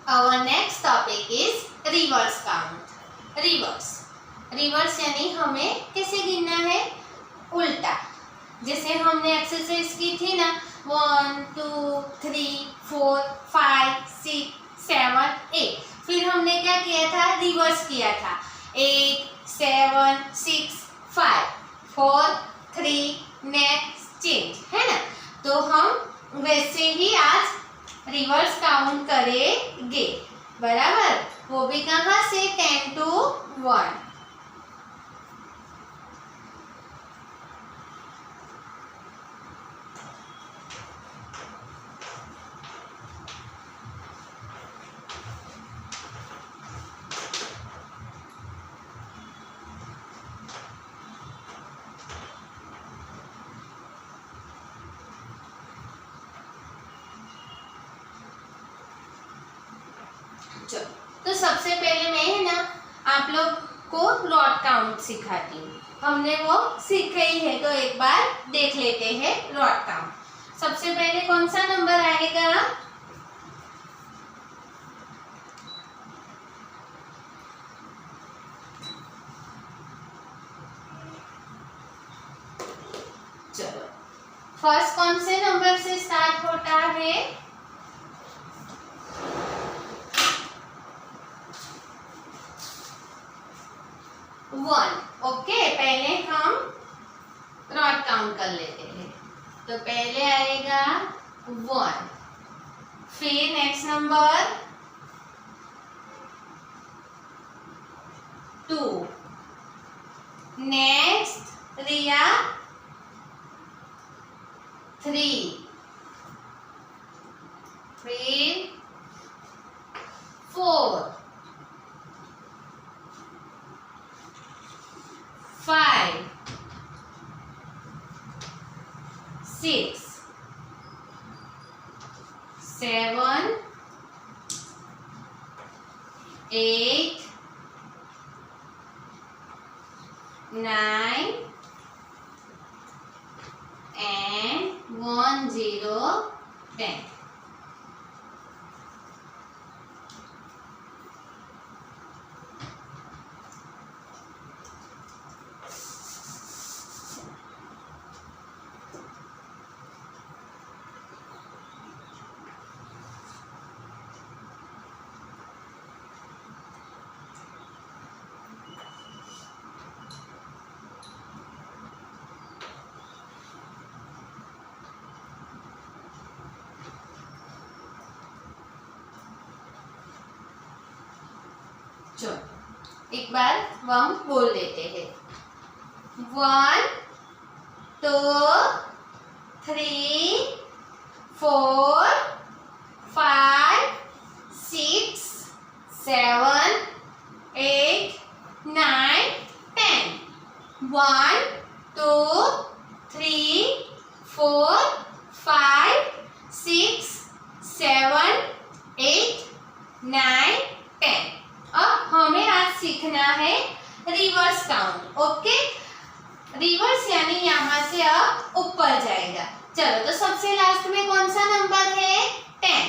Our next topic is reverse count. Reverse यानी हमें कैसे गिनना है, उल्टा। जैसे हमने एक्सरसाइज की थी ना, 1 2 3 4 5 6 7 8। फिर हमने क्या किया था, रिवर्स किया था। 8 7 6 5 4 3 नेक्स्ट चेंज, है ना। तो हम वैसे ही आज रिवर्स काउंट करेंगे, बराबर। वो भी कहाँ से, 10 to 1। तो सबसे पहले मैं है ना आप लोग को रॉड काउंट सिखाती हूँ। हमने वो सीखा ही है, तो एक बार देख लेते हैं रॉड काउंट। सबसे पहले कौन सा नंबर आएगा, चलो फर्स्ट कौन से नंबर से स्टार्ट होता है, 1। ओके, पहले हम रॉड काउंट कर लेते हैं। तो पहले आएगा 1, फिर नेक्स्ट नंबर 2, नेक्स्ट रिया 3, फिर 4 5 6 7 8 9 and 1 0 10। चलो एक बार हम बोल देते हैं, 1 2 3 4 5 6 7 8 9 10। 1 2 3 4 5 6 7 8 9 10। अब हमें आज सीखना है रिवर्स काउंट। ओके, रिवर्स यानी यहाँ से अब ऊपर जाएगा। चलो, तो सबसे लास्ट में कौन सा नंबर है, 10।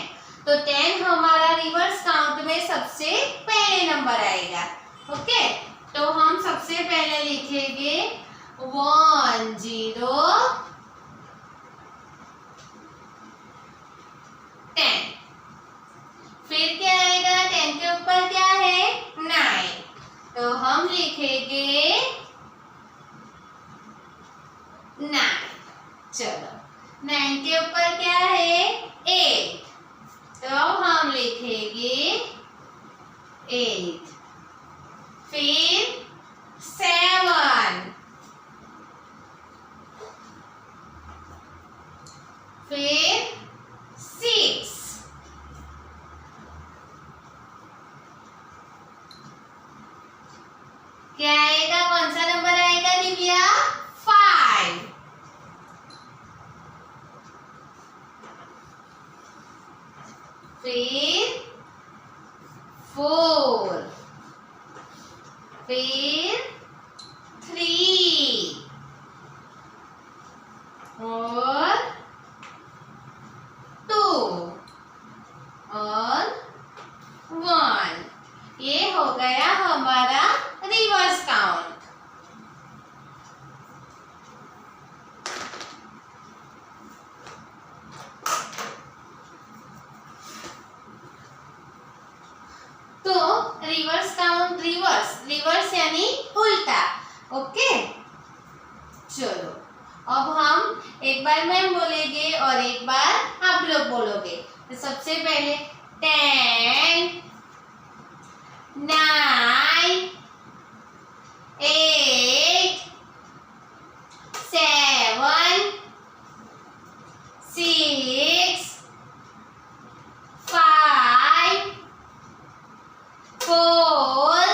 तो 10 हमारा रिवर्स काउंट में सबसे पहले नंबर आएगा। ओके, तो हम सबसे पहले लिखेंगे 1 0 10। फिर क्या आएगा, 10 के ऊपर क्या है, 9। तो हम लिखेंगे 9। चलो, 9 के ऊपर क्या है, 8। तो हम लिखेंगे 8। फिर 7, फिर 6, क्या आएगा, कौन सा नंबर आएगा दिव्या, 5। फिर 4, फिर 3 और 2 और रिवर्स यानी उल्टा। ओके, चलो अब हम एक बार मैम बोलेंगे और एक बार आप लोग बोलोगे। तो सबसे पहले 10 9 8 7 6 5 4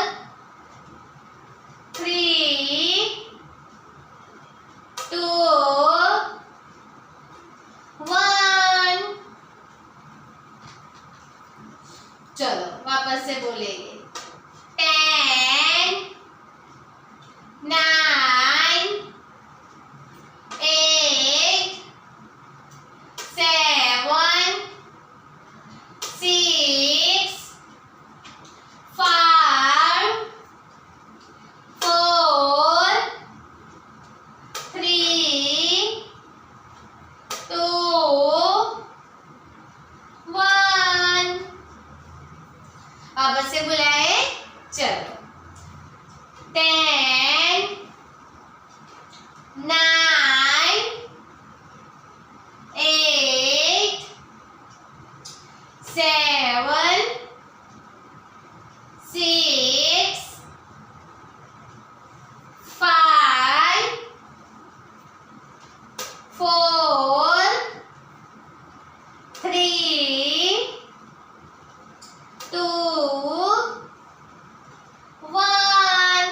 3 2 1। चलो वापस से बोलेंगे 10 9 8 7 6 5 4 3 2 1। वापस से बुलाए। चलो 10 9 8 7 6 5 4 3 2 1।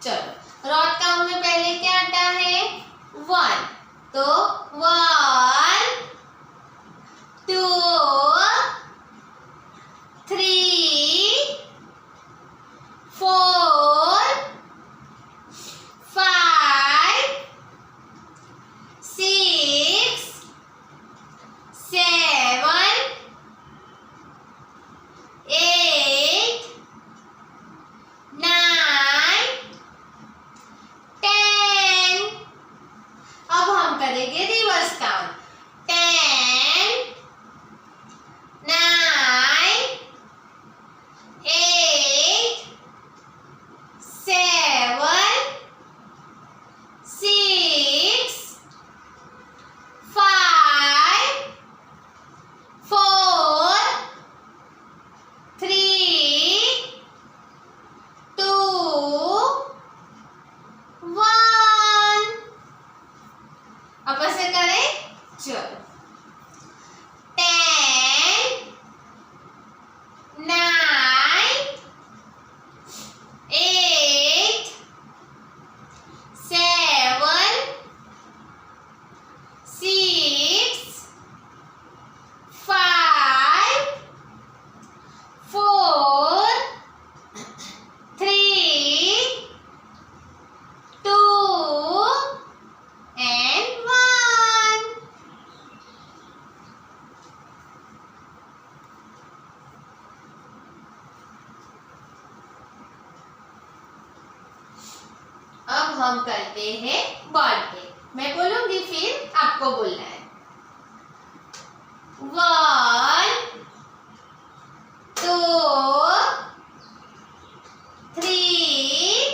चलो रॉट काउंट में पहले क्या आता है? 1। तो 1 2 3 4 5 6 7 8 9 10। अब हम करेंगे रिवर्स काउंट। 10 9 8 7 6 5 4 3 2 1। अब ऐसे करें। चलो 10 9 8 7 6 5 4 3 2 and 1। अब हम करते हैं बर्थडे। मैं बोलूंगी फिर आपको बोलना है। 1 2 3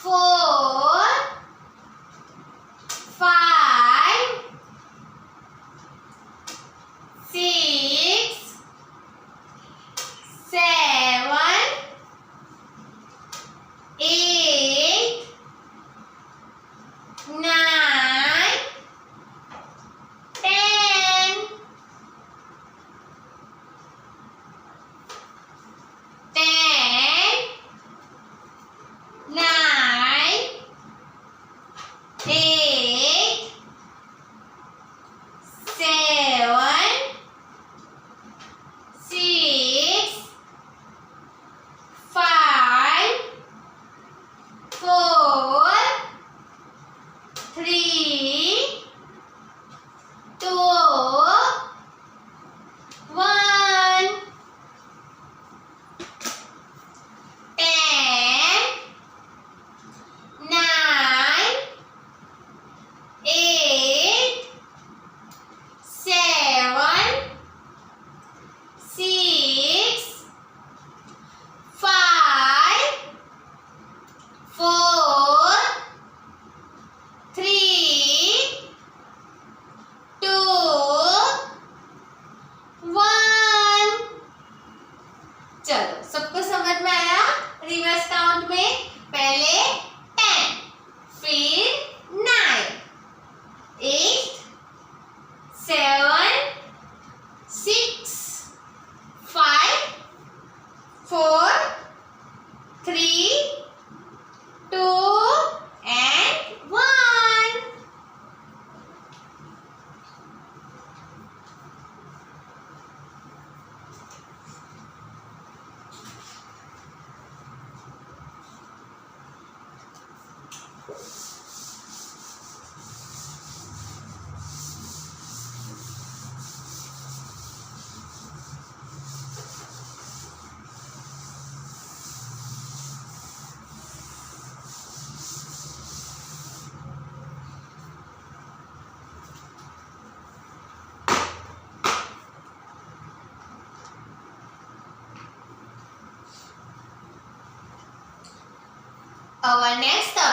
4 5 6 7 8 9 10।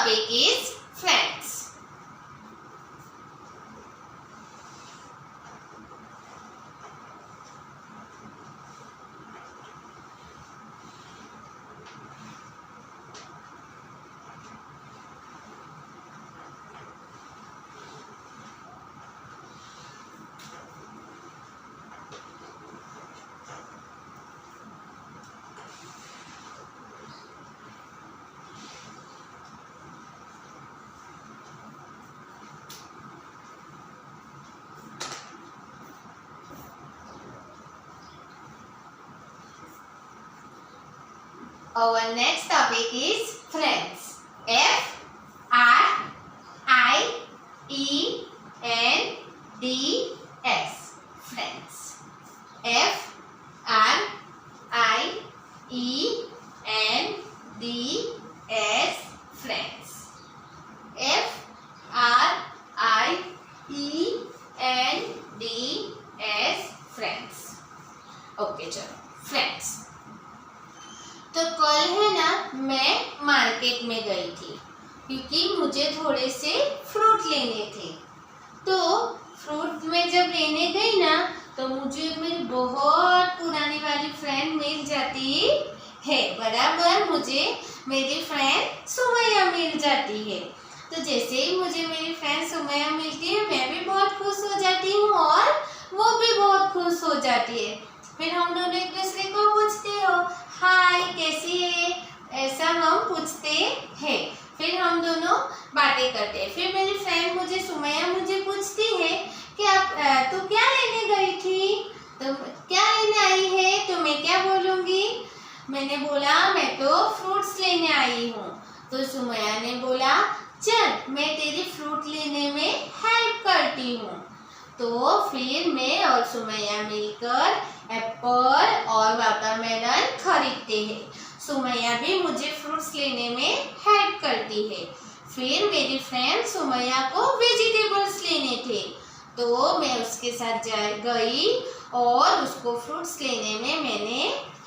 topic is friends. Our next topic is friends. Friends. Friends. Friends. Friends. Okay चलो फ्रेंड्स। तो कल है ना मैं मार्केट में गई थी क्योंकि मुझे थोड़े से फ्रूट लेने थे। तो फ्रूट में जब लेने गई ना तो मुझे मेरी बहुत पुरानी वाली फ्रेंड मिल जाती है। बराबर मुझे मेरी फ्रेंड सुमैया मिल जाती है। तो जैसे ही मुझे मेरी फ्रेंड सुमैया मिलती है मैं भी बहुत खुश हो जाती हूँ और वो भी बहुत खुश हो जाती है। फिर हम दोनों एक दूसरे को पूछते हो हाय कैसी है, ऐसा हम पूछते हैं। फिर हम दोनों बातें करते हैं। फिर मेरी फ्रेंड सुमैया मुझे पूछती है कि तू क्या लेने गई थी, तो क्या लेने आई है, तो मैं क्या बोलूँगी। मैंने बोला मैं तो फ्रूट्स लेने आई हूँ। तो सुमैया ने बोला चल मैं तेरी फ्रूट लेने में हेल्प करती हूँ। तो फिर मैं और सुमैया मिलकर एप्पल और वाटरमेलन खरीदते हैं। सुमैया भी मुझे फ्रूट्स लेने में हेल्प करती है। फिर मेरी फ्रेंड सुमैया को वेजिटेबल्स लेने थे तो मैं उसके साथ गई और उसको फ्रूट्स लेने में मैंने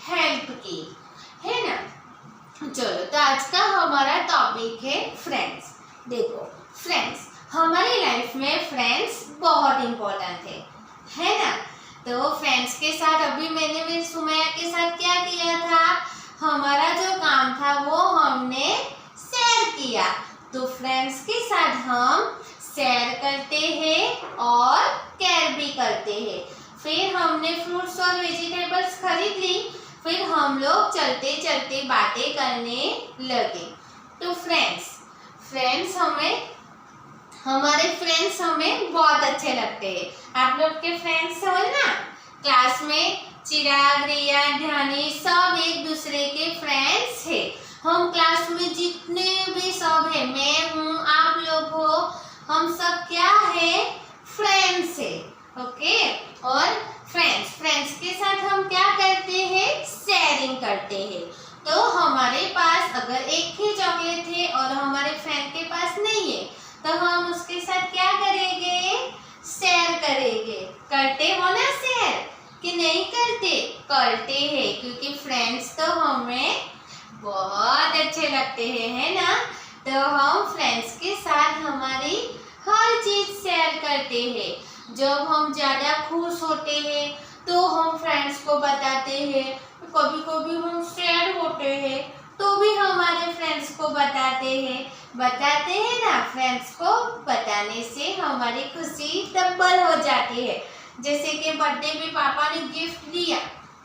हेल्प की, है ना। चलो तो आज का हमारा टॉपिक है फ्रेंड्स। देखो फ्रेंड्स, हमारी लाइफ में फ्रेंड्स बहुत इम्पोर्टेंट है ना। तो फ्रेंड्स के साथ अभी मैंने मेरी सुमैया के साथ क्या किया था, हमारा जो काम था वो हमने शेयर किया। तो फ्रेंड्स के साथ हम शेयर करते हैं और केयर भी करते हैं। फिर हमने फ्रूट्स और वेजिटेबल्स खरीद ली। फिर हम लोग चलते चलते बातें करने लगे। तो फ्रेंड्स हमारे फ्रेंड्स हमें बहुत अच्छे लगते हैं। आप लोग के फ्रेंड्स हो ना, क्लास में चिराग, रिया, ध्यानी सब एक दूसरे के फ्रेंड्स है। हम क्लास में जितने भी सब है, मैं हूँ, आप लोग हो, हम सब क्या है, फ्रेंड्स है। ओके। और फ्रेंड्स के साथ हम क्या करते हैं, शेयरिंग करते हैं। तो हमारे पास अगर एक ही चॉकलेट है और हमारे फ्रेंड के पास नहीं है तो हम उसके साथ क्या करेंगे, शेयर करेंगे। करते हो ना शेयर कि नहीं करते, करते हैं क्योंकि फ्रेंड्स तो हमें बहुत अच्छे लगते हैं, है ना। तो हम फ्रेंड्स के साथ हमारी हर चीज शेयर करते हैं। जब हम ज़्यादा खुश होते हैं तो हम फ्रेंड्स को बताते हैं। कभी कभी हम सैड होते हैं तो भी हमारे फ्रेंड्स को बताते हैं ना। फ्रेंड्स को बताने से हमारी खुशी डबल हो जाती है। जैसे कि बर्थडे में पापा ने गिफ्ट दिया,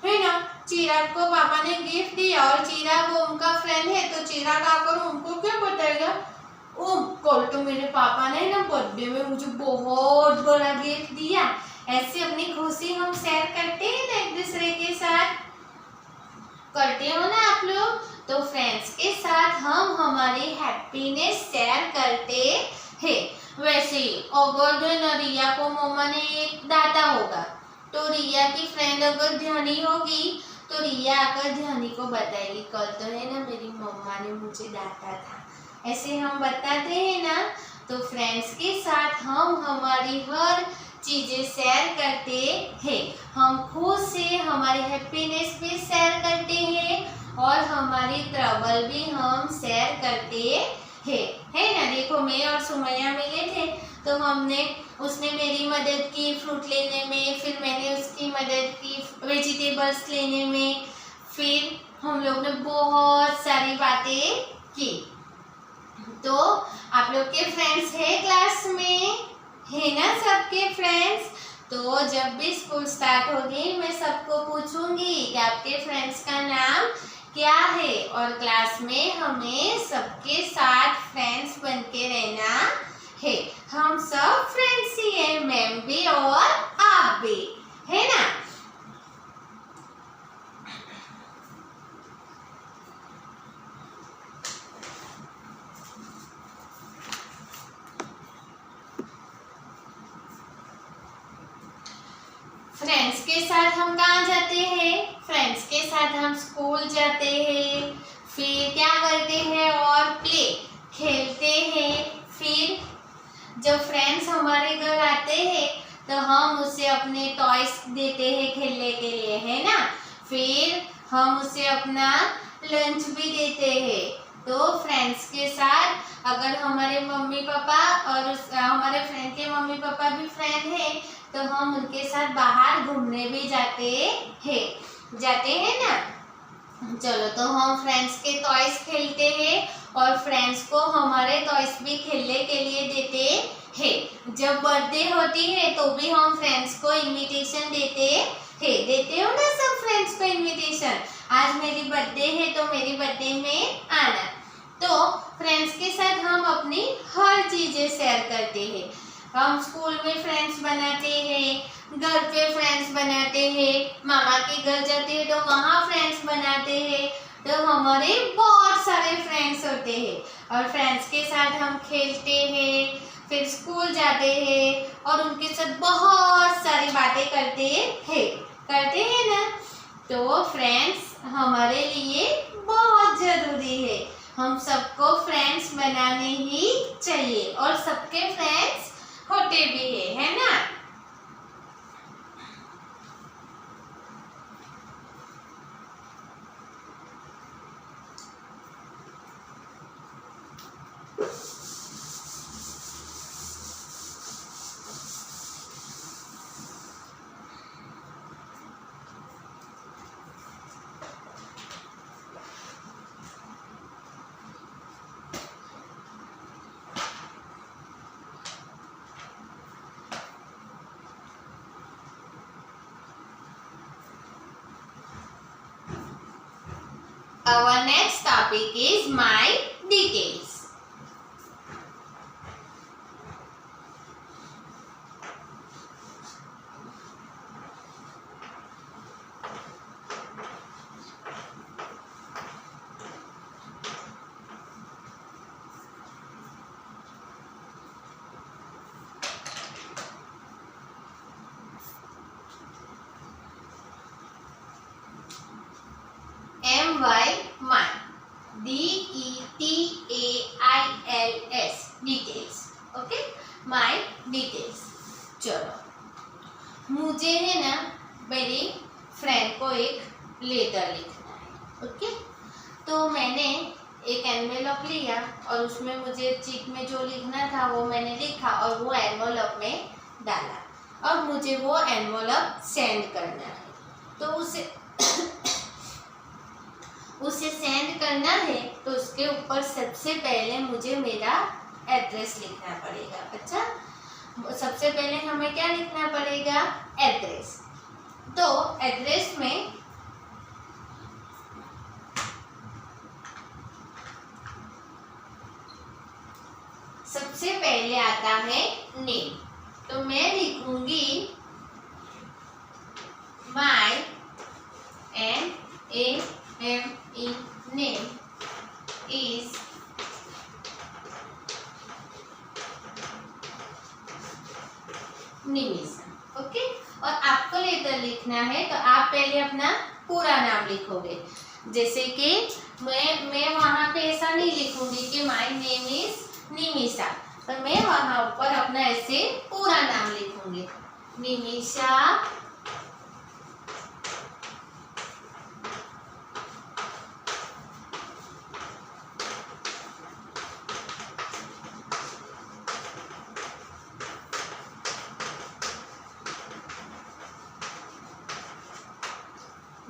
है ना, चिराग को पापा ने गिफ्ट दिया और चिराग उनका फ्रेंड है तो चिराग आकर उनको क्या बताएगा, ओ कल तो मेरे पापा ने ना बर्थडे में मुझे बहुत बड़ा गिफ्ट दिया। ऐसे अपनी खुशी हम शेयर करते हैं ना एक दूसरे के साथ, करते हो ना आप लोग। तो फ्रेंड्स के साथ हम हमारी हैप्पीनेस शेयर करते हैं। वैसे ही अगर रिया को मम्मा ने एक डांटा होगा तो रिया की फ्रेंड अगर ध्यानी होगी तो रिया आकर ध्यानी को बताएगी कल तो है ना मेरी मम्मा ने मुझे डांटा था। ऐसे हम बताते हैं ना। तो फ्रेंड्स के साथ हम हमारी हर चीज़ें शेयर करते हैं। हम खुद से हमारी हैप्पीनेस भी शेयर करते हैं और हमारी ट्रबल भी हम शेयर करते है ना। देखो मैं और सुमैया मिले थे तो उसने मेरी मदद की फ्रूट लेने में, फिर मैंने उसकी मदद की वेजिटेबल्स लेने में, फिर हम लोग ने बहुत सारी बातें की। तो आप लोग के फ्रेंड्स है क्लास में, है ना सबके फ्रेंड्स। तो जब भी स्कूल स्टार्ट होगी मैं सबको पूछूंगी कि आपके फ्रेंड्स का नाम क्या है, और क्लास में हमें सबके साथ फ्रेंड्स बन के रहना है। हम सब फ्रेंड्स ही है, मैम भी और आप भी, है ना। फ्रेंड्स के साथ हम कहाँ जाते हैं? फ्रेंड्स के साथ हम स्कूल जाते हैं, फिर क्या करते हैं और प्ले खेलते हैं। फिर जब फ्रेंड्स हमारे घर आते हैं तो हम उसे अपने टॉयज देते हैं खेलने के लिए, है ना। फिर हम उसे अपना लंच भी देते हैं। तो फ्रेंड्स के साथ अगर हमारे मम्मी पापा और हमारे फ्रेंड के मम्मी पापा भी फ्रेंड है तो हम उनके साथ बाहर घूमने भी जाते हैं ना। चलो, तो हम फ्रेंड्स के टॉयज खेलते हैं और फ्रेंड्स को हमारे टॉयज भी खेलने के लिए देते हैं। जब बर्थडे होती है तो भी हम फ्रेंड्स को इनविटेशन देते हो ना सब फ्रेंड्स को इनविटेशन, आज मेरी बर्थडे है तो मेरी बर्थडे में आना। तो फ्रेंड्स के साथ हम अपनी हर चीजें शेयर करते हैं। हम स्कूल में फ्रेंड्स बनाते हैं, घर पे फ्रेंड्स बनाते हैं, मामा के घर जाते हैं तो वहाँ फ्रेंड्स बनाते हैं। तो हमारे बहुत सारे फ्रेंड्स होते हैं और फ्रेंड्स के साथ हम खेलते हैं, फिर स्कूल जाते हैं और उनके साथ बहुत सारी बातें करते हैं ना। तो फ्रेंड्स हमारे लिए बहुत जरूरी है, हम सबको फ्रेंड्स बनाने ही चाहिए और सबके फ्रेंड्स होते भी है ना। Our next topic is my details. my details details, okay, my details। चलो, मुझे है ना मेरी फ्रेंड को एक लेटर लिखना है, ओके। तो मैंने एक एनवेलप लिया और उसमें मुझे चीट में जो लिखना था वो मैंने लिखा और वो एनवेलप में डाला और मुझे वो एनवेलप सेंड करना है। तो उसे सेंड करना है तो उसके ऊपर सबसे पहले मुझे मेरा एड्रेस लिखना पड़ेगा। अच्छा, सबसे पहले हमें क्या लिखना पड़ेगा? एड्रेस। तो एड्रेस में सबसे पहले आता है नेम। तो मैं लिखूंगी my NAME name is Nimisha, okay. और आपको लेटर लिखना है तो आप पहले अपना पूरा नाम लिखोगे। जैसे कि मैं वहां पे ऐसा नहीं लिखूंगी कि माय नेम इज निमिषा, तो मैं वहां ऊपर अपना ऐसे पूरा नाम लिखूंगी, निमिषा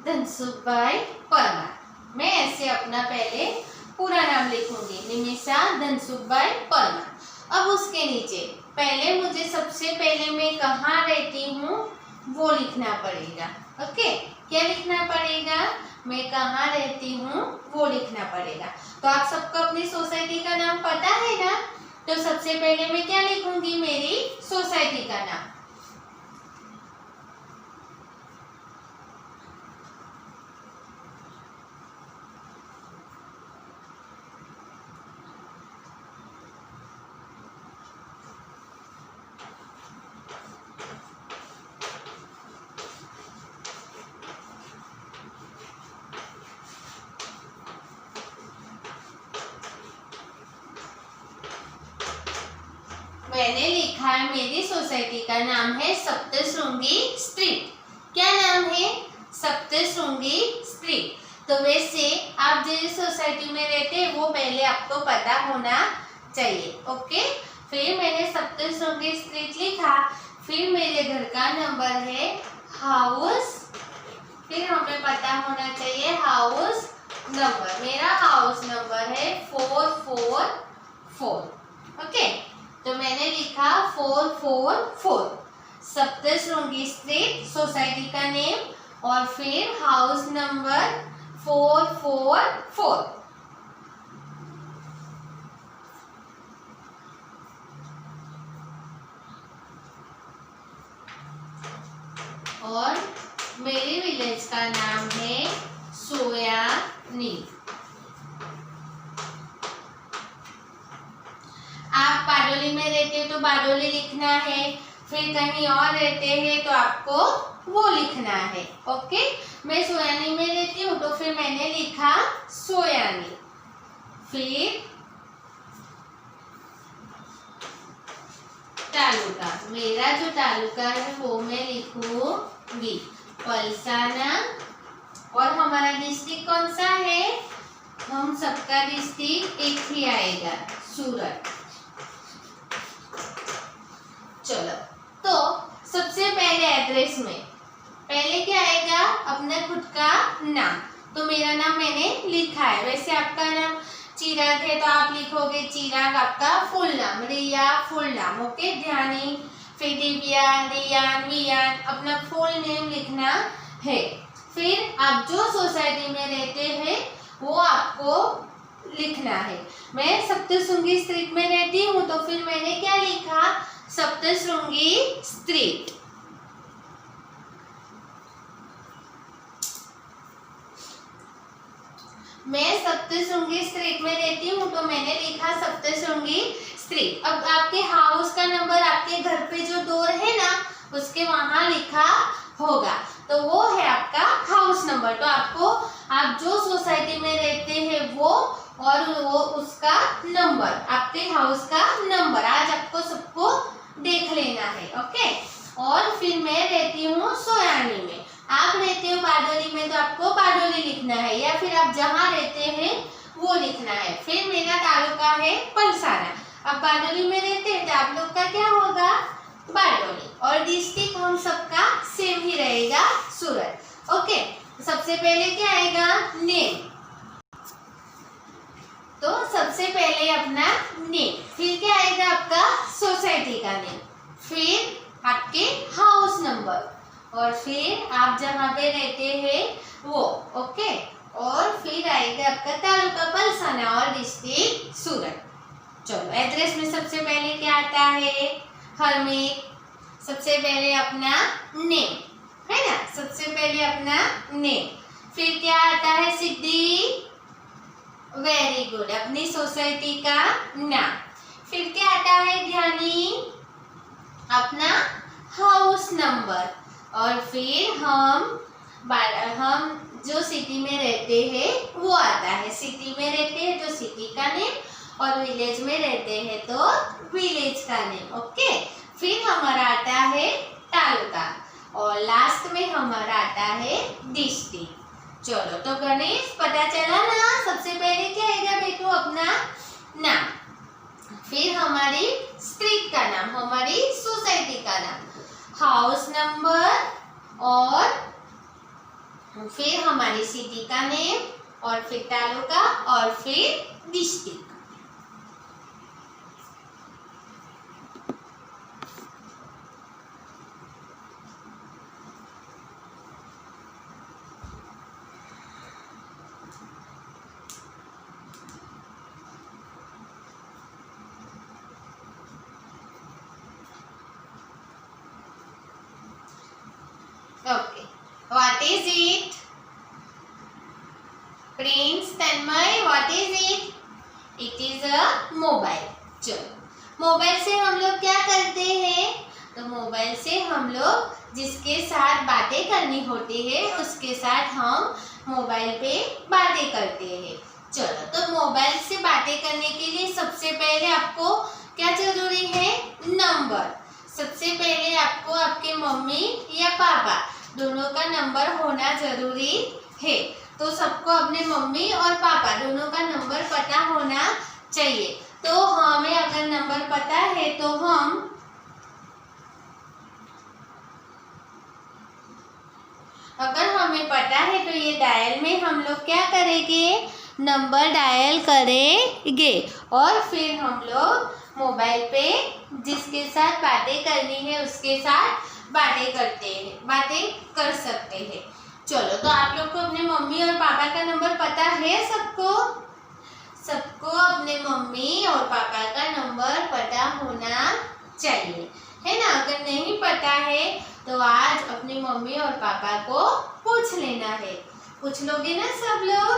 धनसुखभाई परमार। मैं ऐसे अपना पहले पूरा नाम लिखूंगी, निमिषा धनसुखभाई परमार। अब उसके नीचे पहले मुझे सबसे पहले मैं कहाँ रहती हूँ वो लिखना पड़ेगा। ओके, क्या लिखना पड़ेगा? मैं कहाँ रहती हूँ वो लिखना पड़ेगा। तो आप सबको अपनी सोसाइटी का नाम पता है ना? तो सबसे पहले मैं क्या लिखूंगी? मेरी सोसाइटी का नाम। मैंने लिखा है, मेरी सोसाइटी का नाम है सप्तश्रृंगी स्ट्रीट। क्या नाम है? सप्तश्रृंगी स्ट्रीट। तो वैसे आप जिस सोसाइटी में रहते हैं वो पहले आपको पता होना चाहिए। ओके, फिर मैंने सप्तश्रृंगी स्ट्रीट लिखा। फिर मेरे घर का नंबर है हाउस, फिर हमें पता होना चाहिए हाउस नंबर। मेरा हाउस नंबर है 444। ओके, तो मैंने लिखा 444 सप्तश्रृंगी स्ट्रीट सोसाइटी का नेम, और फिर हाउस नंबर 444। और मेरे विलेज का नाम है सोयानी। आप बारडोली में रहते हो तो बारडोली लिखना है, फिर कहीं और रहते हैं तो आपको वो लिखना है। ओके, मैं सोयानी में रहती हूँ तो फिर मैंने लिखा सोयानी। फिर तालुका, मेरा जो तालुका है वो मैं लिखूंगी पलसाना। और हमारा डिस्ट्रिक्ट कौन सा है? हम सबका डिस्ट्रिक्ट एक ही आएगा, सूरत। चलो, तो सबसे पहले एड्रेस में पहले क्या आएगा? अपना खुद का नाम। तो मेरा नाम मैंने लिखा है। वैसे आपका नाम चिराग है तो आप लिखोगे चिराग, आपका फुल नाम। रिया फुल नाम। ओके, ध्यानी, फिर दिव्या, रियान, वियान, अपना फुल नेम लिखना है। फिर आप जो सोसाइटी में रहते हैं वो आपको लिखना है। मैं सप्तश्रृंगी स्ट्रीट में रहती हूँ तो फिर मैंने क्या लिखा? सप्तश्रृंगी स्ट्रीट। मैं सप्तश्रृंगी स्ट्रीट में रहती हूँ तो मैंने लिखा सप्तश्रृंगी स्ट्रीट। अब आपके हाउस का नंबर आपके घर पे जो डोर है ना उसके वहां लिखा होगा, तो वो है आपका हाउस नंबर। तो आपको आप जो सोसाइटी में रहते हैं वो और वो उसका नंबर, आपके हाउस का नंबर आज आपको सबको देख लेना है। ओके, और फिर मैं रहती हूँ सोयानी में। आप रहते हो बारडोली में तो आपको बारडोली लिखना है, या फिर आप जहाँ रहते हैं वो लिखना है। फिर मेरा तालुका है पलसाना। अब बारडोली में रहते हैं तो आप लोग का क्या होगा? बारडोली। और डिस्ट्रिक्ट हम सबका सेम ही रहेगा, सूरत। ओके, सबसे पहले क्या आएगा? नेम। तो सबसे पहले अपना नेम, फिर क्या आएगा? आपका सोसाइटी का नेम, फिर आपके हाउस नंबर, और फिर आप जहाँ पे रहते हैं वो। ओके, और फिर आएगा आपका तालुका पलसाना और डिस्ट्रिक्ट सूरत। चलो, एड्रेस में सबसे पहले क्या आता है? हर में सबसे पहले अपना नेम है ना, सबसे पहले अपना नेम। फिर क्या आता है? सिद्धि, वेरी गुड, अपनी सोसाइटी का नाम। फिर क्या आता है? ध्यानी, अपना हाउस नंबर, और फिर हम जो सिटी में रहते हैं वो आता है। सिटी में रहते हैं तो सिटी का नेम, और विलेज में रहते हैं तो विलेज का नेम। ओके, फिर हमारा आता है तालुका, और लास्ट में हमारा आता है डिस्ट्रिक्ट। चलो, तो गणेश पता चला ना? सबसे पहले क्या आएगा बेटू? अपना नाम, फिर हमारी स्ट्रीट का नाम, हमारी सोसाइटी का नाम, हाउस नंबर और फिर हमारी सिटी का नेम और फिर तालुका और फिर district. Okay, what is it? Prince Tanmay, what is it? It is a mobile. चलो, मोबाइल से हम लोग क्या करते हैं? तो मोबाइल से हम लोग जिसके साथ बातें करनी होती है उसके साथ हम मोबाइल पे बातें करते हैं। चलो, तो मोबाइल से बातें करने के लिए सबसे पहले आपको क्या जरूरी है? नंबर। सबसे पहले आपको आपके मम्मी या पापा दोनों का नंबर होना जरूरी है। तो सबको अपने मम्मी और पापा दोनों का नंबर पता होना चाहिए। तो हमें अगर नंबर पता है तो अगर हमें पता है तो ये डायल में हम लोग क्या करेंगे? नंबर डायल करेंगे और फिर हम लोग मोबाइल पे जिसके साथ बातें करनी है उसके साथ बातें कर सकते हैं। चलो, तो आप लोग को अपने मम्मी और पापा का नंबर पता है? सबको अपने मम्मी और पापा का नंबर पता होना चाहिए, है ना? अगर नहीं पता है तो आज अपनी मम्मी और पापा को पूछ लेना है। पूछ लोगे ना सब लोग?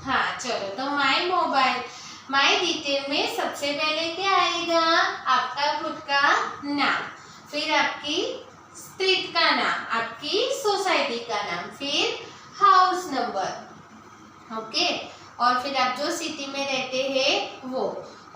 हाँ, चलो, तो माई डिटेल में सबसे पहले क्या आएगा? आपका खुद का नाम, फिर आपकी स्ट्रीट का नाम, आपकी सोसाइटी का नाम, फिर हाउस नंबर, ओके, और फिर आप जो सिटी में रहते हैं वो,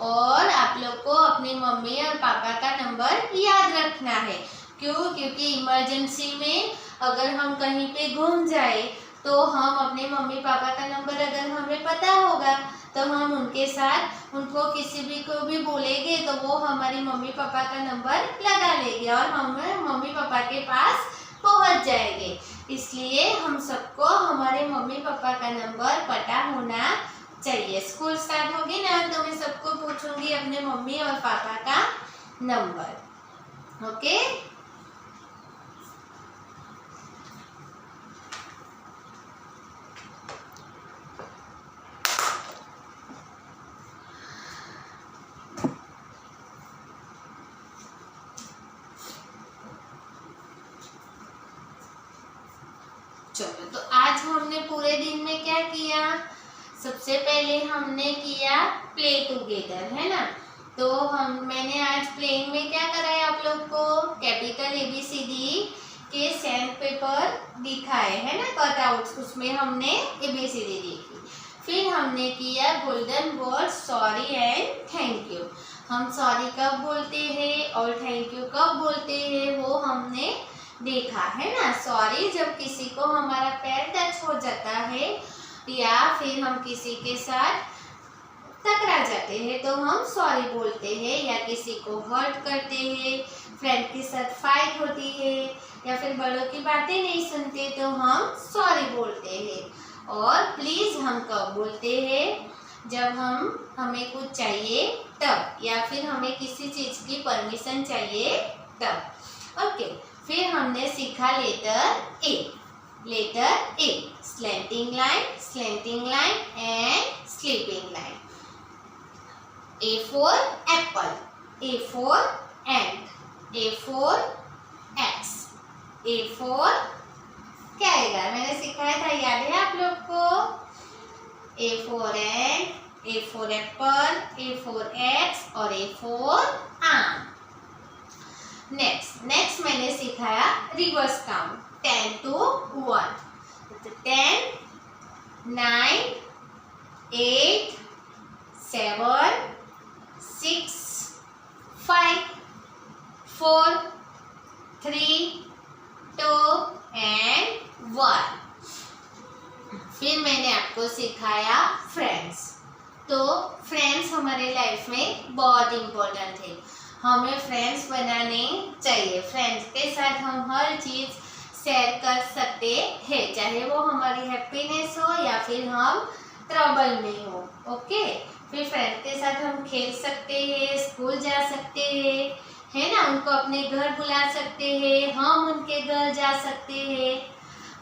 और आप लोग को अपनी मम्मी और पापा का नंबर याद रखना है। क्यों? क्योंकि इमरजेंसी में अगर हम कहीं पे घूम जाए तो हम अपने मम्मी पापा का नंबर अगर हमें पता होगा तो हम उनके साथ उनको किसी भी को भी बोलेंगे तो वो हमारी मम्मी पापा का नंबर लगा लेंगे और हम मम्मी पापा के पास पहुंच जाएंगे। इसलिए हम सबको हमारे मम्मी पापा का नंबर पता होना चाहिए। स्कूल स्टार्ट होगी ना तो मैं सबको पूछूंगी अपने मम्मी और पापा का नंबर, ओके? चलो, तो आज हमने पूरे दिन में क्या किया? सबसे पहले हमने किया प्ले टुगेदर, है ना? तो मैंने आज प्लेइंग में क्या कराया आप लोग को? कैपिटल ABCD के सैंड पेपर दिखाए, है ना, कटआउट्स, उसमें हमने ABCD देखी। फिर हमने किया golden word sorry and thank you. हम सॉरी कब बोलते हैं और थैंक यू कब बोलते हैं वो हमने देखा, है ना? सॉरी जब किसी को हमारा पैर टच हो जाता है या फिर हम किसी के साथ टकरा जाते हैं तो हम सॉरी बोलते हैं, या किसी को हर्ट करते हैं, फ्रेंड के साथ फाइट होती है या फिर बड़ों की बातें नहीं सुनते तो हम सॉरी बोलते हैं। और प्लीज़ हम कब बोलते हैं? जब हमें कुछ चाहिए तब, या फिर हमें किसी चीज़ की परमिशन चाहिए तब, ओके। फिर हमने सीखा letter A, slanting line and sleeping line. A for apple, A for ant, A for X, A for क्या आएगा? मैंने सिखाया था, याद है आप लोग को? A for ant, A for apple, A for X और A for आम। नेक्स्ट मैंने सिखाया रिवर्स काउंट 10 to 1। 10, 9, 8, 7, 6, 5, 4, 3, 2 and 1। फिर मैंने आपको सिखाया फ्रेंड्स। तो फ्रेंड्स हमारे लाइफ में बहुत इम्पोर्टेंट है, हमें फ्रेंड्स बनाने चाहिए। फ्रेंड्स के साथ हम हर चीज़ शेयर कर सकते हैं, चाहे वो हमारी हैप्पीनेस हो या फिर हम ट्रबल में हो। ओके, फिर फ्रेंड के साथ हम खेल सकते हैं, स्कूल जा सकते हैं, है ना, उनको अपने घर बुला सकते हैं, हम उनके घर जा सकते हैं।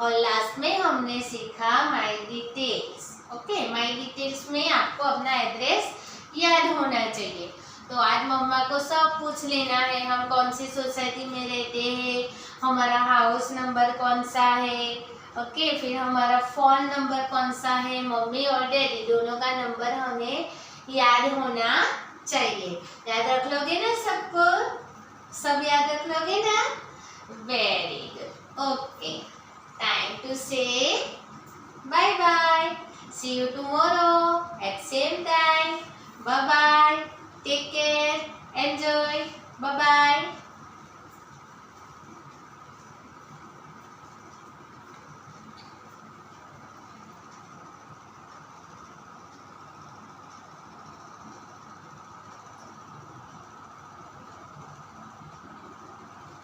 और लास्ट में हमने सीखा my details. Okay, my details में आपको अपना एड्रेस याद होना चाहिए। तो आज मम्मा को सब पूछ लेना है, हम कौन सी सोसाइटी में रहते हैं, हमारा हाउस नंबर कौन सा है। ओके, फिर हमारा फ़ोन नंबर कौन सा है, मम्मी और डैडी दोनों का नंबर हमें याद होना चाहिए। याद रख लोगे ना सबको? सब याद रख लोगे ना? Very good. Okay, time to say bye bye. See you tomorrow at same time. Bye bye, take care, enjoy, bye bye.